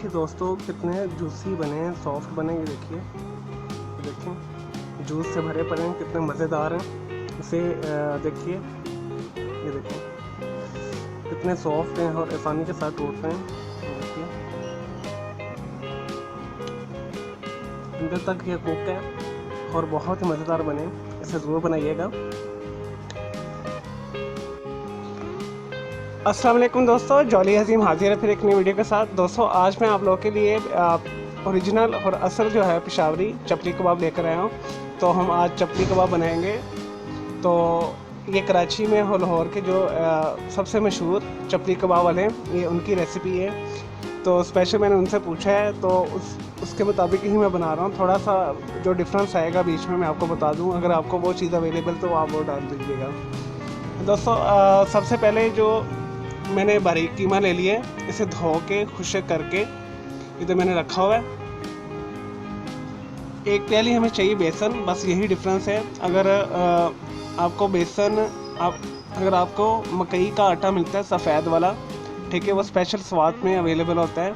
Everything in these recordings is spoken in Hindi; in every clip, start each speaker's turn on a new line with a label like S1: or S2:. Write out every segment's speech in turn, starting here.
S1: देखिए दोस्तों, कितने जूसी बने हैं, सॉफ्ट बने। ये देखिए, देखें जूस से भरे पड़े हैं, कितने मज़ेदार हैं। इसे देखिए, ये देखिए कितने सॉफ्ट हैं और आसानी के साथ टूटते हैं। देखिए अंदर तक ये कुक है और बहुत ही मज़ेदार बने। इसे ज़रूर बनाइएगा। अस्सलाम वालेकुम दोस्तों, जॉली हज़ीम हाजिर है फिर एक नई वीडियो के साथ। दोस्तों आज मैं आप लोगों के लिए ओरिजिनल और असल जो है पेशावरी चपली कबाब लेकर आया हूँ। तो हम आज चपली कबाब बनाएंगे। तो ये कराची में और लाहौर के जो सबसे मशहूर चपली कबाब वाले हैं, ये उनकी रेसिपी है। तो स्पेशल मैंने उनसे पूछा है, तो उसके मुताबिक ही मैं बना रहा हूँ। थोड़ा सा जो डिफरेंस आएगा बीच में मैं आपको बता दूँ। अगर आपको वो चीज़ अवेलेबल तो आप वो डाल दीजिएगा। दोस्तों सबसे पहले जो मैंने बारीक कीमा ले लिया है, इसे धो के खुश्क करके इधर मैंने रखा हुआ है। एक प्याली हमें चाहिए बेसन, बस यही डिफरेंस है। अगर आपको बेसन अगर आपको मकई का आटा मिलता है सफ़ेद वाला, ठीक है, वो स्पेशल स्वाद में अवेलेबल होता है,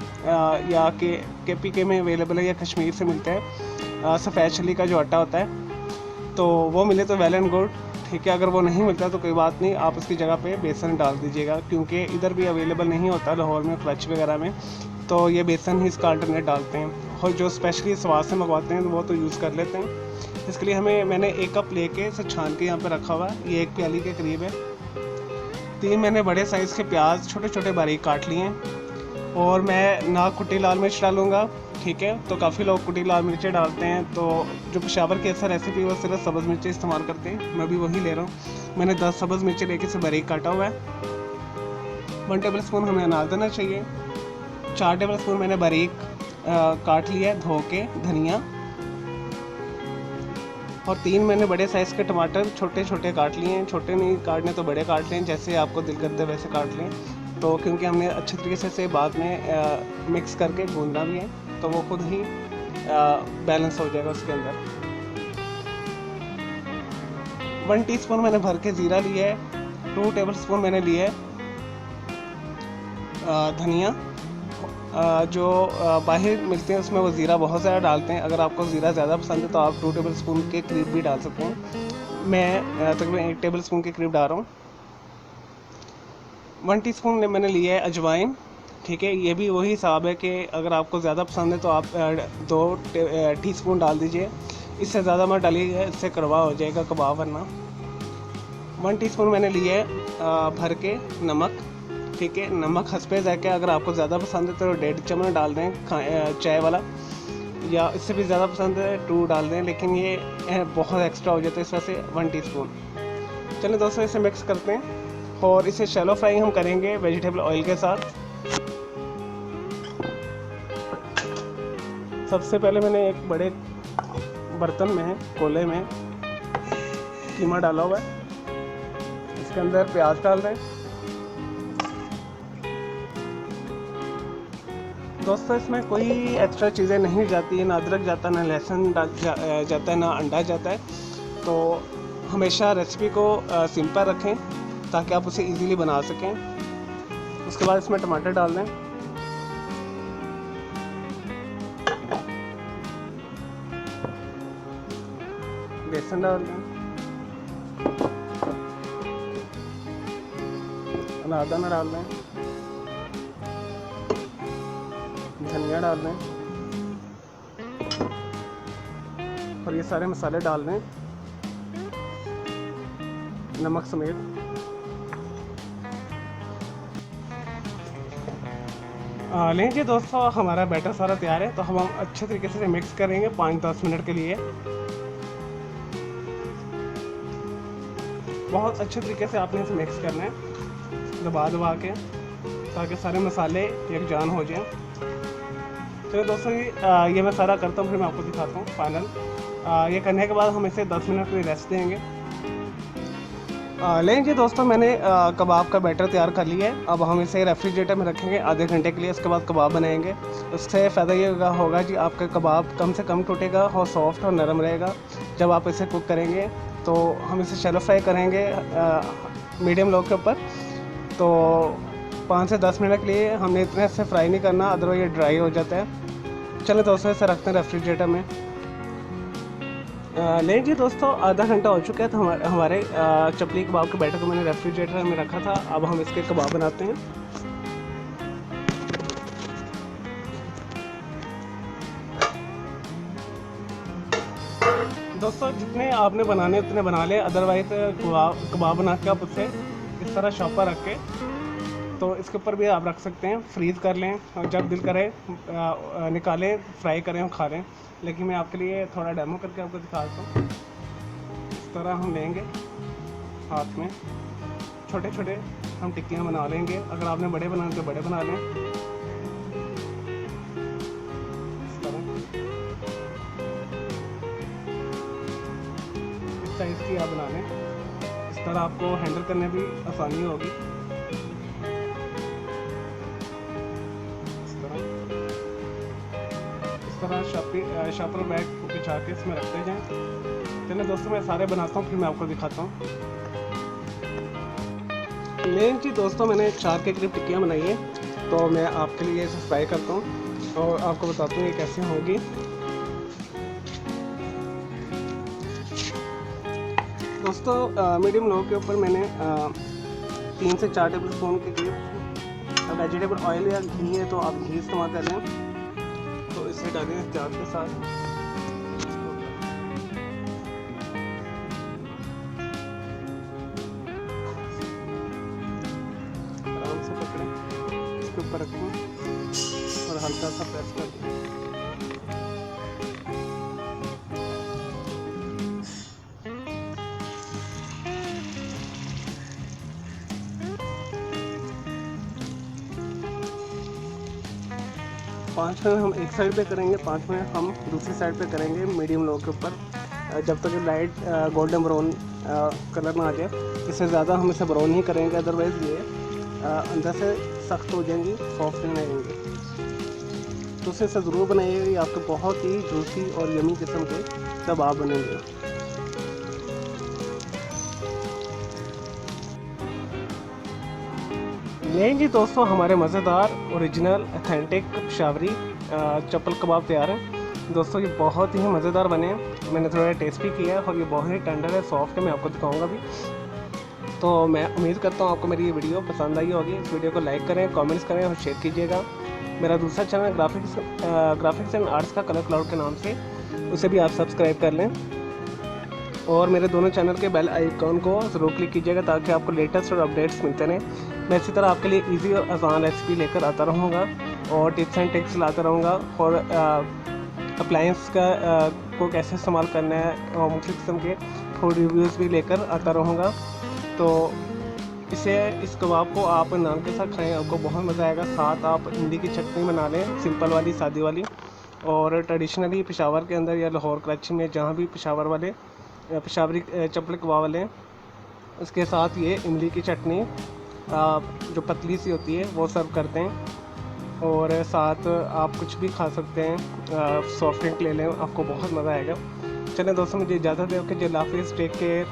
S1: या के में अवेलेबल है, या कश्मीर से मिलता है सफ़ेद छली का जो आटा होता है, तो वो मिले तो वेल एंड गुड, ठीक है। अगर वो नहीं मिलता तो कोई बात नहीं, आप उसकी जगह पे बेसन डाल दीजिएगा, क्योंकि इधर भी अवेलेबल नहीं होता लाहौर में, क्लच वगैरह में, तो ये बेसन ही इसका अल्टरनेट डालते हैं। और जो स्पेशली स्वाद से मंगवाते हैं वो तो यूज़ कर लेते हैं। इसके लिए मैंने 1 कप लेके इसे छान के यहाँ पे रखा हुआ है। ये 1 प्याली के करीब है। 3 मैंने बड़े साइज़ के प्याज छोटे छोटे बारीक काट लिए हैं। और मैं ना कुटी लाल मिर्च डालूँगा, ठीक है। तो काफ़ी लोग कुटी लाल मिर्चें डालते हैं, तो जो पेशावर की ऐसा रेसिपी वो सिर्फ सब्ज़ मिर्चें इस्तेमाल करते हैं। मैं भी वही ले रहा हूँ। मैंने 10 सब्ज़ मिर्चें लेके इसे बारीक काटा हुआ है। 1 टेबल स्पून हमें अनारदाना चाहिए। 4 टेबल स्पून मैंने बारीक काट लिया धो के धनिया। और 3 मैंने बड़े साइज़ के टमाटर छोटे छोटे काट लिए हैं। छोटे नहीं काटने तो बड़े काट लें, जैसे आपको दिल करते वैसे काट लें। तो क्योंकि हमने अच्छे तरीके से बाद में मिक्स करके गूंदना भी है, तो वो खुद ही बैलेंस हो जाएगा उसके अंदर। 1 टीस्पून मैंने भर के ज़ीरा लिया है। 2 टेबल स्पून मैंने लिया है धनिया। जो बाहर मिलते हैं उसमें वो ज़ीरा बहुत ज़्यादा डालते हैं। अगर आपको ज़ीरा ज़्यादा पसंद है तो आप 2 टेबल स्पून के करीब भी डाल सकते हैं। मैं तकरीबन 1 टेबल स्पून के करीब डाल रहा हूँ। 1 टीस्पून मैंने लिया है अजवाइन, ठीक है। ये भी वही हिसाब है कि अगर आपको ज़्यादा पसंद है तो आप 2 टीस्पून डाल दीजिए। इससे ज़्यादा मत डालिएगा, इससे कड़वा हो जाएगा कबाब वरना। 1 टीस्पून मैंने लिया है भर के नमक, ठीक है। नमक हंसपे जाके, अगर आपको ज़्यादा पसंद है तो 1.5 चम्मच डाल दें चाय वाला, या इससे भी ज़्यादा पसंद है 2 डाल दें, लेकिन ये बहुत एक्स्ट्रा हो जाता है इस वजह से 1 टीस्पून। चलिए दोस्तों, इसे मिक्स करते हैं और इसे शैलो फ्राई हम करेंगे वेजिटेबल ऑयल के साथ। सबसे पहले मैंने एक बड़े बर्तन में, कोले में कीमा डाला हुआ है। इसके अंदर प्याज डाल दें। दोस्तों इसमें कोई एक्स्ट्रा चीज़ें नहीं जाती है, ना अदरक जाता, ना लहसुन जाता है, ना अंडा जाता है। तो हमेशा रेसिपी को सिंपल रखें ताकि आप उसे इजीली बना सकें। उसके बाद इसमें टमाटर डाल दें। बेसन डाल दें। अनारदाना डाल दें। धनिया डाल दें और ये सारे मसाले डाल दें नमक समेत। लीजिए दोस्तों, हमारा बैटर सारा तैयार है। तो हम अच्छे तरीके से मिक्स करेंगे 5-10 मिनट के लिए। बहुत अच्छे तरीके से आपने इसे मिक्स करना है, दबा के, ताकि सारे मसाले यकजान हो जाएं। तो दोस्तों ये मैं सारा करता हूँ, फिर मैं आपको दिखाता हूँ फाइनल। ये करने के बाद हम इसे 10 मिनट के लिए रेस्ट देंगे। लेंगे दोस्तों, मैंने कबाब का बैटर तैयार कर लिया है। अब हम इसे रेफ्रिजरेटर में रखेंगे आधे घंटे के लिए। उसके बाद कबाब बनाएंगे। उससे फ़ायदा ये होगा कि आपका कबाब कम से कम टूटेगा और सॉफ्ट और नरम रहेगा जब आप इसे कुक करेंगे। तो हम इसे शैलो फ्राई करेंगे मीडियम लो के ऊपर। तो 5 से 10 मिनट के लिए हमने इतने से फ्राई नहीं करना, अदरवाइज ये ड्राई हो जाता है। चलो दोस्तों इसे रखते हैं रेफ्रिजरेटर में। लेकिन जी दोस्तों आधा घंटा हो चुका है, तो हमारे चपली कबाब के बैटर को मैंने रेफ्रिजरेटर में रखा था। अब हम इसके कबाब बनाते हैं। दोस्तों जितने आपने बनाने उतने बना ले, अदरवाइज कबाब बना के आप उससे इस तरह शॉपर रख के तो इसके ऊपर भी आप रख सकते हैं, फ्रीज़ कर लें और जब दिल करे निकालें, फ्राई करें और खा लें। लेकिन मैं आपके लिए थोड़ा डेमो करके आपको दिखाता हूँ। इस तरह हम लेंगे हाथ में, छोटे छोटे हम टिक्कियाँ बना लेंगे। अगर आपने बड़े बनाने तो बड़े बना लें। इस तरह इस साइज़ की आप बना लें। इस तरह आपको हैंडल करने भी आसानी होगी। शॉपर बैग बिछा के इसमें रखते जाएं। चलिए दोस्तों मैं सारे बनाता हूँ, फिर मैं आपको दिखाता हूँ। लेकिन जी दोस्तों मैंने 4 के करीब टिक्कियाँ बनाई है, तो मैं आपके लिए इसे फ्राई करता हूँ और आपको बताता हूँ ये कैसे होगी। दोस्तों मीडियम लो के ऊपर मैंने 3 से 4 टेबल स्पून के करीब वेजिटेबल ऑयल या घी है तो आप घी इस्तेमाल कर लें। तो इसे डालें प्याज के साथ। आराम से पकड़ें, इसके ऊपर रखें और हल्का सा प्रेस कर दें। पाँच मिनट हम एक साइड पे करेंगे, 5 मिनट हम दूसरी साइड पे करेंगे मीडियम लो के ऊपर, जब तक लाइट गोल्डन ब्राउन कलर ना आ जाए। इससे ज़्यादा हम इसे ब्राउन नहीं करेंगे, अदरवाइज़ ये अंदर से सख्त हो जाएंगी, सॉफ्ट नहीं रहेंगी। तो इसे ज़रूर बनाइएगा, ये आपके बहुत ही जूसी और यमी किस्म के कबाब बनेंगे। लेंगे दोस्तों हमारे मज़ेदार ओरिजिनल अथेंटिक पेशावरी चप्पल कबाब तैयार हैं। दोस्तों ये बहुत ही मज़ेदार बने हैं, मैंने थोड़ा टेस्ट भी किया है और ये बहुत ही टेंडर है, सॉफ्ट है। मैं आपको दिखाऊंगा भी। तो मैं उम्मीद करता हूँ आपको मेरी ये वीडियो पसंद आई होगी। इस वीडियो को लाइक करें, कमेंट्स करें और शेयर कीजिएगा। मेरा दूसरा चैनल ग्राफिक्स एंड आर्ट्स का कलर क्लाउड के नाम से, उसे भी आप सब्सक्राइब कर लें और मेरे दोनों चैनल के बेल आइकॉन को ज़रूर क्लिक कीजिएगा ताकि आपको लेटेस्ट और अपडेट्स मिलते रहें। मैं इसी तरह आपके लिए इजी और आसान रेसिपी लेकर आता रहूँगा और टिप्स एंड ट्रिक्स लाता रहूँगा और अप्लायंस को कैसे इस्तेमाल करना है और मुख्तलिफ किस्म के फूड रिव्यूज़ भी लेकर आता रहूँगा। तो इस कबाब को आप नान के साथ खाएं, आपको बहुत मज़ा आएगा। साथ आप इमली की चटनी बना लें, सिंपल वाली, सादी वाली। और ट्रेडिशनली पेशावर के अंदर या लाहौर कराची में जहाँ भी पेशावरी चप्पल कबाब वाले, उसके साथ ये इमली की चटनी जो पतली सी होती है वो सर्व करते हैं। और साथ आप कुछ भी खा सकते हैं, सॉफ्ट ड्रिंक ले लें, आपको बहुत मज़ा आएगा। चलें दोस्तों मुझे इजाज़त दें, ओके, अल्लाह हाफ़िज़, टेक केयर।